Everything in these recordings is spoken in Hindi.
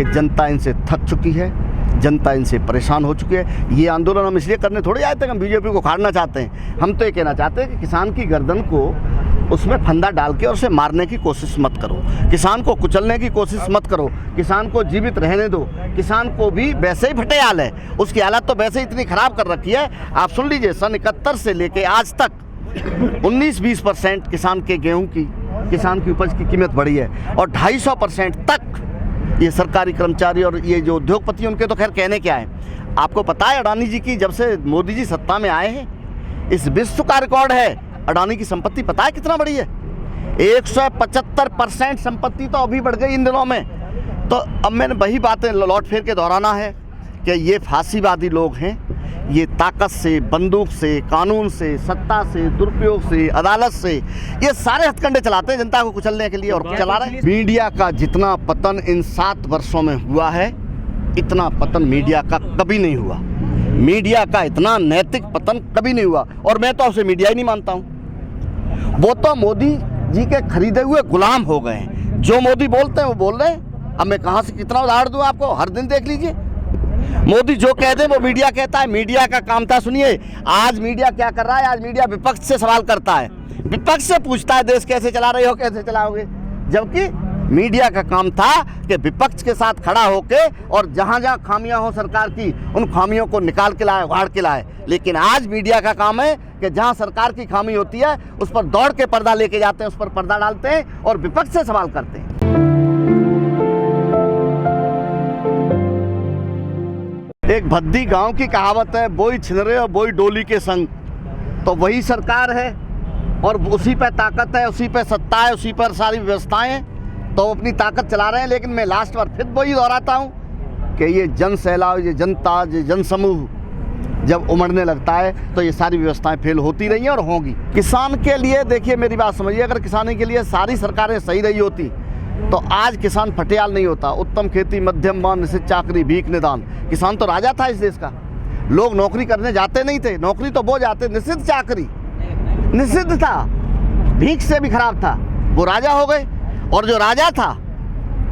कि जनता इनसे थक चुकी है, जनता इनसे परेशान हो चुकी है। ये आंदोलन हम इसलिए करने थोड़े आए थे कि हम बीजेपी को उखाड़ना चाहते हैं। हम तो ये कहना चाहते हैं कि किसान की गर्दन को उसमें फंदा डाल के और उसे मारने की कोशिश मत करो, किसान को कुचलने की कोशिश मत करो, किसान को जीवित रहने दो। किसान को भी वैसे ही फटे हाल है, उसकी हालत तो वैसे ही इतनी ख़राब कर रखी है। आप सुन लीजिए, सन 71 से लेके आज तक 19-20% किसान के गेहूं की, किसान की उपज की कीमत बढ़ी है और 250% तक ये सरकारी कर्मचारी और ये जो उद्योगपति उनके तो खैर कहने क्या है। आपको पता है अडानी जी की, जब से मोदी जी सत्ता में आए हैं, इस विश्व का रिकॉर्ड है। अडानी की संपत्ति पता है कितना बड़ी है? 175% संपत्ति तो अभी बढ़ गई इन दिनों में। तो अब मैंने वही बातें लौट फेर के दोहराना है कि ये फांसीवादी लोग हैं। ये ताकत से, बंदूक से, कानून से, सत्ता से, दुरुपयोग से, अदालत से ये सारे हथकंडे चलाते हैं जनता को कुचलने के लिए और चला रहे हैं। मीडिया का जितना पतन इन 7 वर्षों में हुआ है, इतना पतन मीडिया का कभी नहीं हुआ। मीडिया का इतना नैतिक पतन कभी नहीं हुआ और मैं तो उसे मीडिया ही नहीं मानता हूँ। वो तो मोदी जी के खरीदे हुए गुलाम हो गए हैं। जो मोदी बोलते हैं वो बोल रहे हैं। अब मैं कहाँ से कितना उदाहरण दूँ आपको, हर दिन देख लीजिए। मोदी जो कह दे वो मीडिया कहता है। मीडिया का काम था, सुनिए आज मीडिया क्या कर रहा है। आज मीडिया विपक्ष से सवाल करता है, विपक्ष से पूछता है देश कैसे चला रहे हो, कैसे चलाओगे। जबकि मीडिया का काम था कि विपक्ष के साथ खड़ा होके और जहाँ जहाँ खामियां हो सरकार की, उन खामियों को निकाल के लाए, उखाड़ के लाए। लेकिन आज मीडिया का काम है कि जहाँ सरकार की खामी होती है उस पर दौड़ के पर्दा लेके जाते हैं, उस पर पर्दा डालते हैं और विपक्ष से सवाल करते हैं। एक भद्दी गांव की कहावत है, बोई छिनरे और बोई डोली के संग। तो वही सरकार है और उसी पे ताकत है, उसी पे सत्ता है, उसी पर सारी व्यवस्थाएं हैं, तो वो अपनी ताकत चला रहे हैं। लेकिन मैं लास्ट बार फिर वही दोहराता हूँ कि ये जन सैलाब, ये जनता, ये जनसमूह जब उमड़ने लगता है तो ये सारी व्यवस्थाएं फेल होती रही हैं और होंगी। किसान के लिए देखिए, मेरी बात समझिए, अगर किसानी के लिए सारी सरकारें सही रही होती तो आज किसान फटियाल नहीं होता। उत्तम खेती, मध्यम मान, निश्चित चाकरी, भीख निदान। किसान तो राजा था इस देश का। लोग नौकरी करने जाते नहीं थे, नौकरी तो वो जाते, निश्चित चाकरी निषिद्ध था, भीख से भी खराब था, वो राजा हो गए। और जो राजा था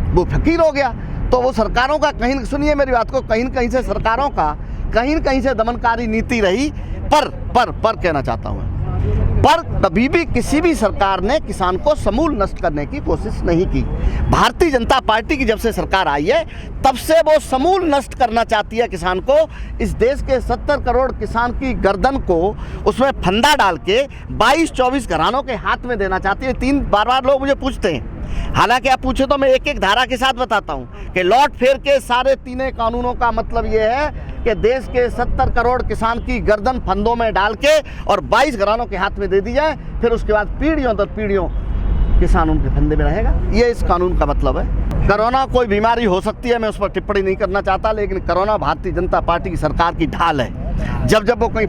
वो फकीर हो गया। तो वो सरकारों का कहीं, सुनिए मेरी बात को, कहीं कहीं से सरकारों का कहीं कहीं से दमनकारी नीति रही। पर कहना चाहता हूँ, पर कभी भी किसी भी सरकार ने किसान को समूल नष्ट करने की कोशिश नहीं की। भारतीय जनता पार्टी की जब से सरकार आई है तब से वो समूल नष्ट करना चाहती है किसान को। इस देश के 70 करोड़ किसान की गर्दन को उसमें फंदा डाल के 22-24 घरानों के हाथ में देना चाहती है। बार लोग मुझे पूछते हैं, हालांकि आप पूछे तो मैं एक एक धारा के साथ बताता हूं कि लौट फेर के सारे तीनों कानूनों का मतलब यह है कि देश के 70 करोड़ किसान की गर्दन फंदों में डाल के और 22 घरानों के हाथ में दे दी जाए। फिर उसके बाद पीढ़ियों दर पीढ़ियों किसान उनके फंदे में रहेगा। ये इस कानून का मतलब है। कोरोना कोई बीमारी हो सकती है, मैं उस पर टिप्पणी नहीं करना चाहता, लेकिन कोरोना भारतीय जनता पार्टी की सरकार की ढाल है। जब वो कहीं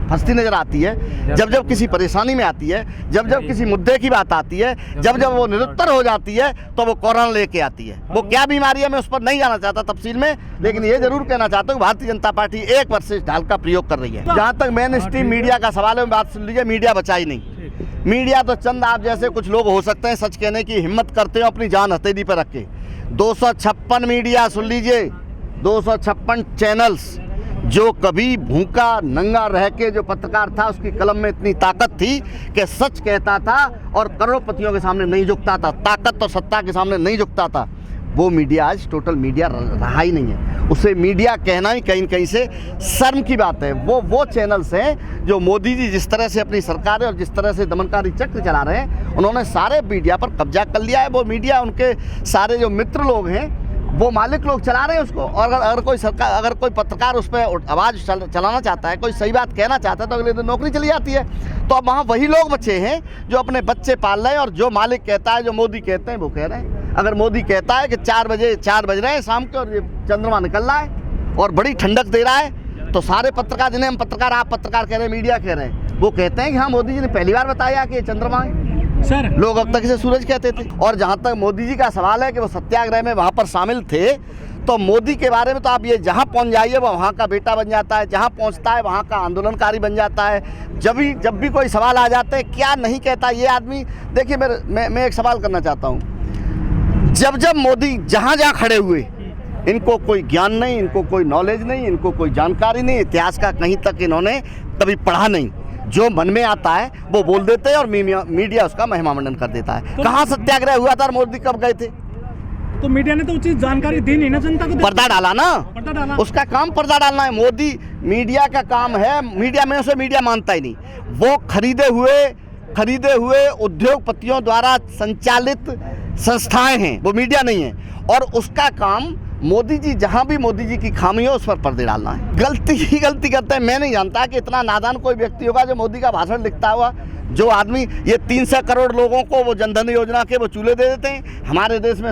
फंसती नजर आती है, जब किसी परेशानी में आती है, जब किसी मुद्दे की बात आती है, जब वो निरुत्तर हो जाती है, तो वो कोरोना लेके आती है। वो क्या बीमारी है मैं उस पर नहीं जाना चाहता तफसील में, लेकिन ये जरूर कहना चाहता हूँ भारतीय जनता पार्टी 1 वर्ष से इस ढाल का प्रयोग कर रही है। जहाँ तक मेन स्ट्रीम मीडिया का सवाल है, बात सुन लीजिए, मीडिया बचाई नहीं। मीडिया तो चंद आप जैसे कुछ लोग हो सकते हैं सच कहने की हिम्मत करते हो अपनी जान हथेली पर रख के। 256 मीडिया, सुन लीजिए, 256 चैनल्स, जो कभी भूखा नंगा रह के जो पत्रकार था उसकी कलम में इतनी ताकत थी कि सच कहता था और करोड़पतियों के सामने नहीं झुकता था, ताकत और सत्ता के सामने नहीं झुकता था। वो मीडिया आज टोटल मीडिया रहा ही नहीं है। उसे मीडिया कहना ही कहीं कहीं से शर्म की बात है। वो चैनल्स हैं जो मोदी जी जिस तरह से अपनी सरकार और जिस तरह से दमनकारी चक्र चला रहे हैं, उन्होंने सारे मीडिया पर कब्जा कर लिया है। वो मीडिया उनके सारे जो मित्र लोग हैं, वो मालिक लोग चला रहे हैं उसको। और अगर कोई पत्रकार उस पर आवाज़ चलाना चाहता है, कोई सही बात कहना चाहता है, तो अगले दिन नौकरी चली जाती है। तो अब वहाँ वही लोग बचे हैं जो अपने बच्चे पाल रहे हैं और जो मालिक कहता है, जो मोदी कहते हैं वो कह रहे हैं। अगर मोदी कहता है कि 4 बज रहे हैं शाम के और ये चंद्रमा निकल रहा है और बड़ी ठंडक दे रहा है, तो सारे पत्रकार, जिन्हें हम पत्रकार, आप पत्रकार कह रहे हैं, मीडिया कह रहे हैं, वो कहते हैं कि हाँ मोदी जी ने पहली बार बताया कि ये चंद्रमा है। सर, लोग अब तक इसे सूरज कहते थे। और जहाँ तक मोदी जी का सवाल है कि वो सत्याग्रह में वहाँ पर शामिल थे, तो मोदी के बारे में तो आप ये जहाँ पहुँच जाइए वो वहाँ का बेटा बन जाता है, जहाँ पहुँचता है वहाँ का आंदोलनकारी बन जाता है। जब भी कोई सवाल आ जाते हैं, क्या नहीं कहता ये आदमी। देखिए मैं एक सवाल करना चाहता हूँ। जब मोदी जहाँ खड़े हुए इनको कोई ज्ञान नहीं, इनको कोई नॉलेज नहीं, इनको कोई जानकारी नहीं, इतिहास का कहीं तक इन्होंने कभी पढ़ा नहीं। जो मन में आता है वो बोल देते हैं और मीडिया उसका महिमा मंडन कर देता है। तो कहाँ सत्याग्रह हुआ था और मोदी कब गए थे? तो मीडिया ने तो उचित जानकारी दी नहीं ना जनता को। पर्दा डाला ना, पर्दा डाला। उसका काम पर्दा डालना है। मोदी मीडिया का काम है, मीडिया में से मीडिया मानता ही नहीं। वो खरीदे हुए उद्योगपतियों द्वारा संचालित संस्थाएं हैं, वो मीडिया नहीं है। और उसका काम मोदी जी, जहां भी मोदी जी की खामी हो उस पर पर्दे डालना है। गलती ही गलती करते हैं। मैं नहीं जानता कि इतना नादान कोई व्यक्ति होगा जो मोदी का भाषण लिखता हुआ, जो आदमी ये 300 करोड़ लोगों को वो जनधन योजना के वो चूल्हे दे देते हैं। हमारे देश में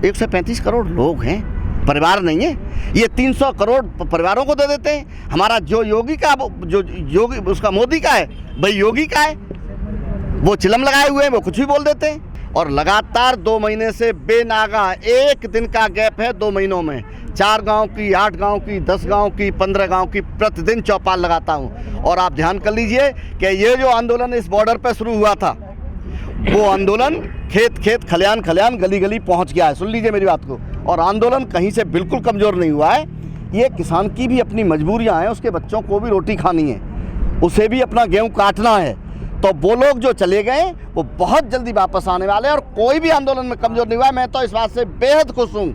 135 करोड़ लोग हैं, परिवार नहीं है। ये 300 करोड़ परिवारों को दे देते हैं। हमारा जो योगी का, जो योगी उसका मोदी का है, भाई योगी का है, वो चिलम लगाए हुए हैं, वो कुछ भी बोल देते हैं। और लगातार 2 महीने से बेनागा, एक दिन का गैप है 2 महीनों में 4 गांव की, 8 गांव की, 10 गांव की, 15 गांव की प्रतिदिन चौपाल लगाता हूं। और आप ध्यान कर लीजिए कि ये जो आंदोलन इस बॉर्डर पे शुरू हुआ था, वो आंदोलन खेत खेत, खलियान खलियान, गली गली पहुंच गया है। सुन लीजिए मेरी बात को। और आंदोलन कहीं से बिल्कुल कमज़ोर नहीं हुआ है। ये किसान की भी अपनी मजबूरियाँ हैं, उसके बच्चों को भी रोटी खानी है, उसे भी अपना गेहूँ काटना है। तो वो लोग जो चले गए वो बहुत जल्दी वापस आने वाले हैं और कोई भी आंदोलन में कमज़ोर नहीं हुआ है। मैं तो इस बात से बेहद खुश हूँ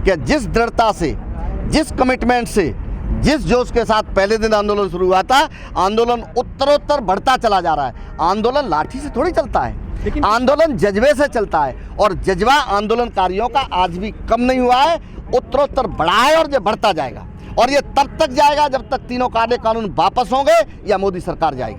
कि जिस दृढ़ता से, जिस कमिटमेंट से, जिस जोश के साथ पहले दिन आंदोलन शुरू हुआ था, आंदोलन उत्तरोत्तर बढ़ता चला जा रहा है। आंदोलन लाठी से थोड़ी चलता है, लेकिन आंदोलन जज्बे से चलता है। और जज्बा आंदोलनकारियों का आज भी कम नहीं हुआ है, उत्तरोत्तर बढ़ा है और ये बढ़ता जाएगा। और ये तब तक जाएगा जब तक तीनों कायदे कानून वापस होंगे या मोदी सरकार जाएगी।